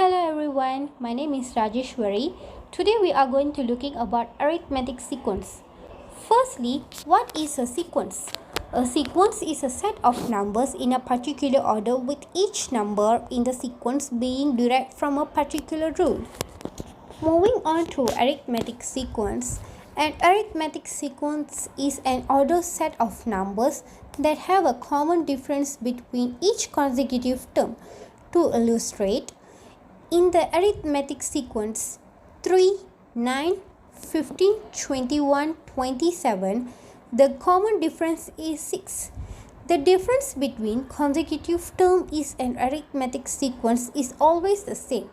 Hello everyone, my name is Rajeshwari. Today we are going to looking about arithmetic sequence. Firstly, what is a sequence? A sequence is a set of numbers in a particular order with each number in the sequence being derived from a particular rule. Moving on to arithmetic sequence. An arithmetic sequence is an ordered set of numbers that have a common difference between each consecutive term. To illustrate, in the arithmetic sequence 3, 9, 15, 21, 27, the common difference is 6. The difference between consecutive terms in an arithmetic sequence is always the same.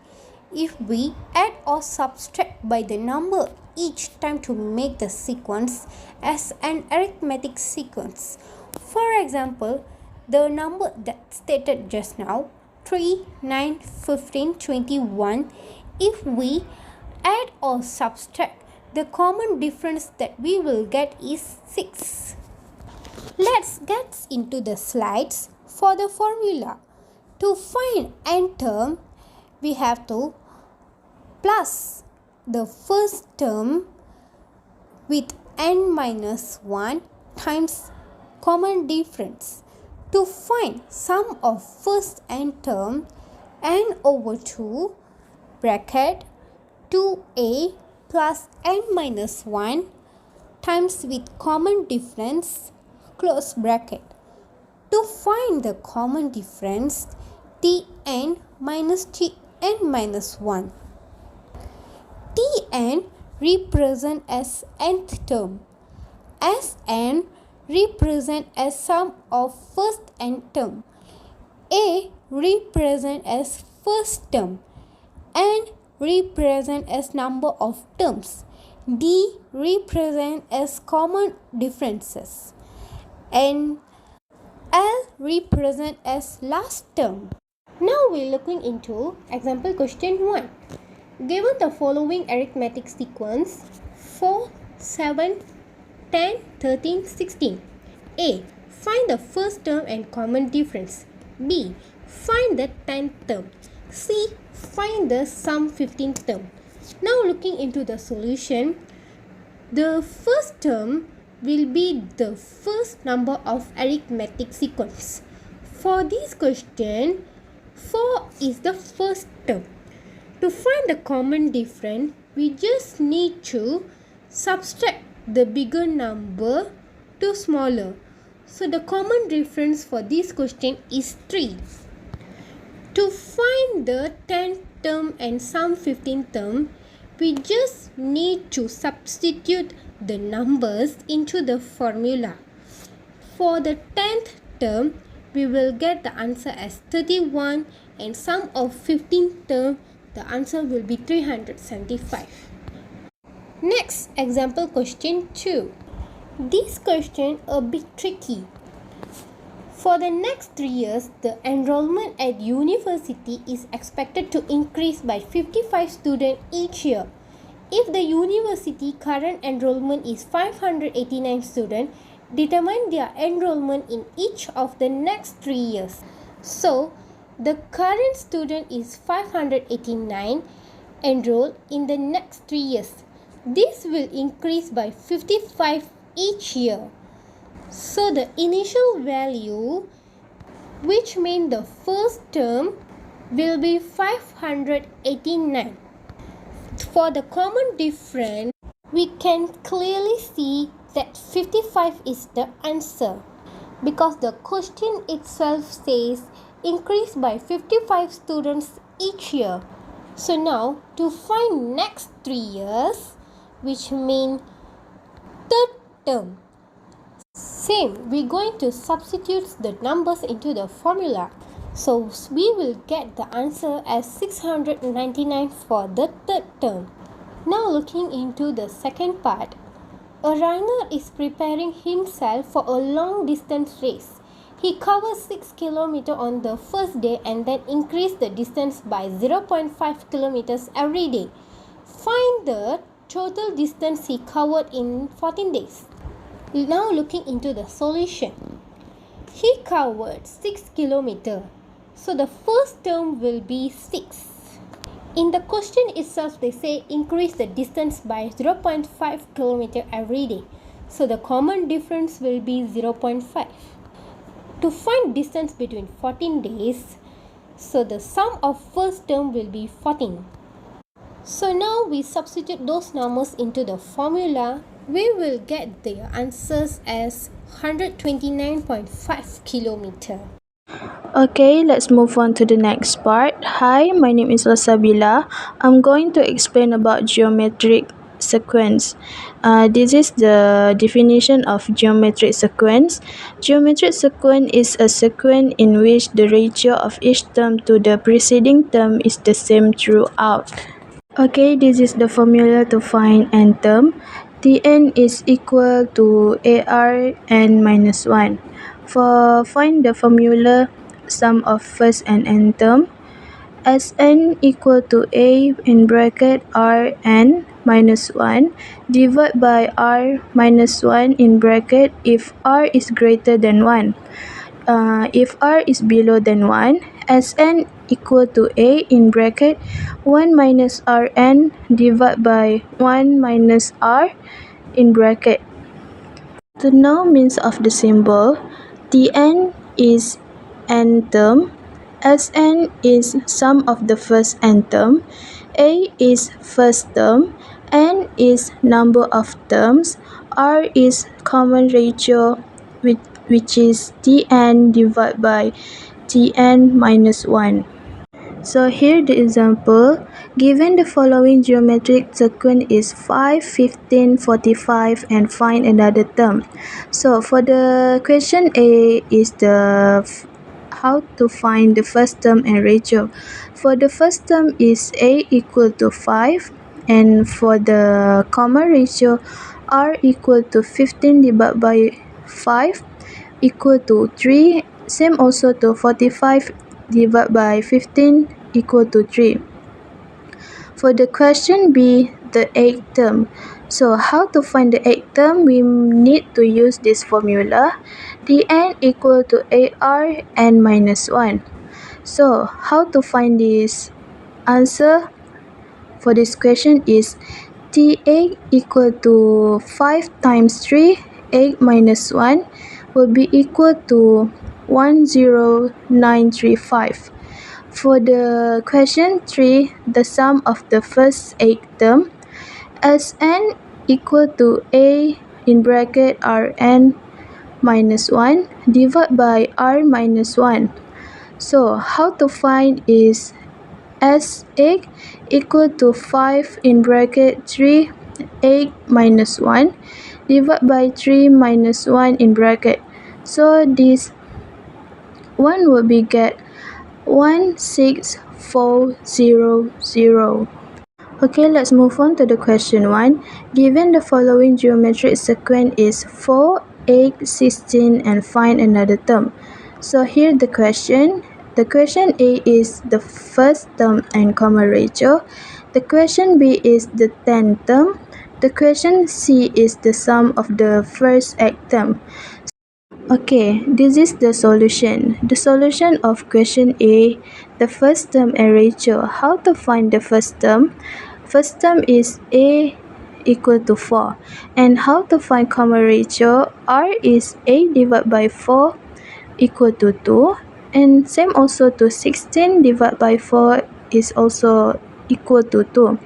If we add or subtract by the number each time to make the sequence as an arithmetic sequence. For example, the number that stated just now, 3, 9, 15, 21, if we add or subtract, the common difference that we will get is 6. Let's get into the slides for the formula. To find n term, we have to plus the first term with n minus 1 times common difference. To find sum of first n term, n over 2 bracket 2a plus n minus 1 times with common difference close bracket. To find the common difference, tn minus tn minus 1. Tn represent as nth term. Sn represent as sum of first n term. A represent as first term. N represent as number of terms. D represent as common differences. And L represent as last term. Now we are looking into example question 1. Given the following arithmetic sequence 4, 7, 10, 13, 16. A. Find the first term and common difference. B. Find the 10th term. C. Find the sum 15th term. Now looking into the solution, the first term will be the first number of arithmetic sequence. For this question, 4 is the first term. To find the common difference, we just need to subtract the bigger number to smaller. So the common difference for this question is 3. To find the 10th term and sum 15th term, we just need to substitute the numbers into the formula. For the 10th term, we will get the answer as 31 and sum of 15th term, the answer will be 375. Next example question 2. This question a bit tricky. For the next 3 years, the enrollment at university is expected to increase by 55 students each year. If the university current enrollment is 589 students, determine their enrollment in each of the next 3 years. So, the current student is 589 enrolled in the next 3 years. This will increase by 55 each year. So the initial value, which means the first term, will be 589. For the common difference, we can clearly see that 55 is the answer because the question itself says increase by 55 students each year. So now to find next 3 years, which means third term, same, we're going to substitute the numbers into the formula. So we will get the answer as 699 for the third term. Now looking into the second part. A runner is preparing himself for a long distance race. He covers 6 km on the first day and then increase the distance by 0.5 km every day. Find the total distance he covered in 14 days. Now looking into the solution. He covered 6 km. So the first term will be 6. In the question itself, they say increase the distance by 0.5 km every day. So the common difference will be 0.5. To find distance between 14 days, so the sum of first term will be 14. So now we substitute those numbers into the formula. We will get the answers as 129.5 km. Okay, let's move on to the next part. Hi, my name is Lasabila. I'm going to explain about geometric sequence. This is the definition of geometric sequence. Geometric sequence is a sequence in which the ratio of each term to the preceding term is the same throughout. Okay, this is the formula to find n term. Tn is equal to AR n minus 1. For find the formula sum of first and n term, Sn equal to A in bracket Rn minus 1 divided by R minus 1 in bracket if R is greater than 1. If R is below than 1, Sn equal to A in bracket 1 minus Rn divided by 1 minus R in bracket. To know means of the symbol, Tn is n term, Sn is sum of the first n term, A is first term, n is number of terms, R is common ratio which is Tn divided by Tn minus 1. So here the example, given the following geometric sequence is 5, 15, 45 and find another term. So for the question A is how to find the first term and ratio. For the first term is A equal to 5 and for the common ratio R equal to 15 divided by 5 equal to 3. Same also to 45 divided by 15 equal to 3. For the question B, the eighth term. So how to find the eighth term? We need to use this formula. Tn equal to AR n minus 1. So how to find this answer for this question is T8 equal to 5 times 3, 8 minus 1 will be equal to 10935. For the question 3, the sum of the first 8 term, Sn equal to A in bracket Rn minus 1 divided by R minus 1. So how to find is S8 equal to 5 in bracket 3, 8 minus 1 divided by 3 minus 1 in bracket. So this one will be get 16400. Okay, let's move on to the question 1. Given the following geometric sequence is 4, 8, 16 and find another term. So here the question. The question A is the first term and common ratio. The question B is the 10th term. The question C is the sum of the first 8 term. Okay, this is the solution. The solution of question A, the first term and ratio. How to find the first term? First term is A equal to 4. And how to find common ratio? R is A divided by 4 equal to 2. And same also to 16 divided by 4 is also equal to 2.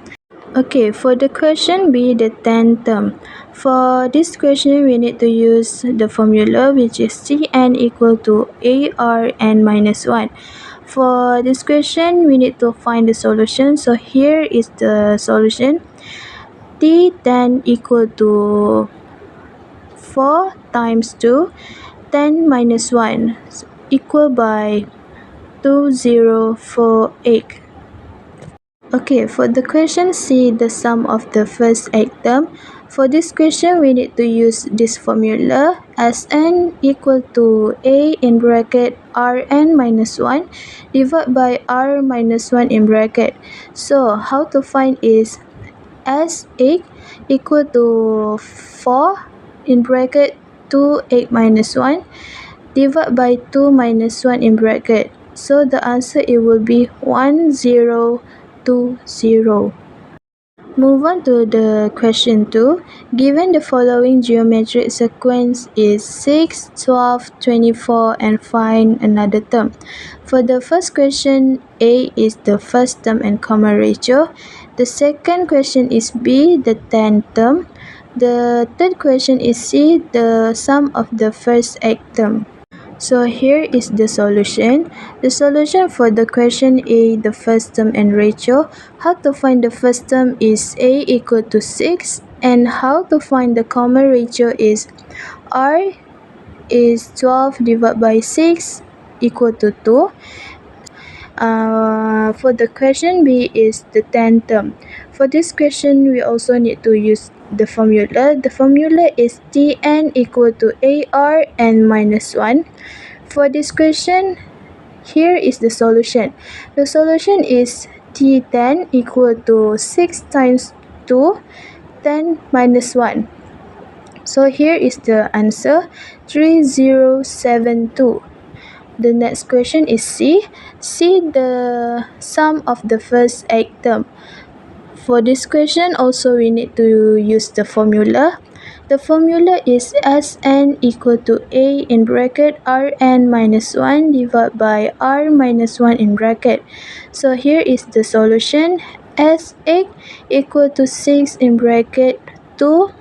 Okay, for the question B, the 10th term. For this question, we need to use the formula which is Tn equal to Arn minus 1. For this question, we need to find the solution. So here is the solution. T10 equal to 4 times 2, 10 minus 1 equal by 2048. Okay, for the question C, the sum of the first 8 term. For this question, we need to use this formula Sn equal to A in bracket Rn minus 1 divided by R minus 1 in bracket. So, how to find is S8 equal to 4 in bracket 2, 8 minus 1 divided by 2 minus 1 in bracket. So the answer it will be 1028. to 0. Move on to the question 2. Given the following geometric sequence is 6, 12, 24, and find another term. For the first question, A is the first term and common ratio. The second question is B, the 10th term. The third question is C, the sum of the first 8 term. So here is the solution. The solution for the question A, the first term and ratio. How to find the first term is A equal to 6, and how to find the common ratio is R is 12 divided by 6 equal to 2. For the question B is the 10th term. For this question, we also need to use the formula. The formula is Tn equal to AR and minus 1. For this question, here is the solution. The solution is T10 equal to 6 times 2, 10 minus 1. So here is the answer, 3072. The next question is C. See the sum of the first 8 term. For this question also we need to use the formula. The formula is Sn equal to A in bracket Rn minus 1 divided by R minus 1 in bracket. So here is the solution. S8 equal to 6 in bracket 2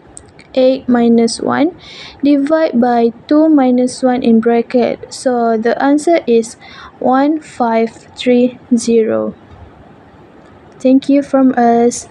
8 minus 1 divided by 2 minus 1 in bracket. So the answer is 1530. Thank you from us.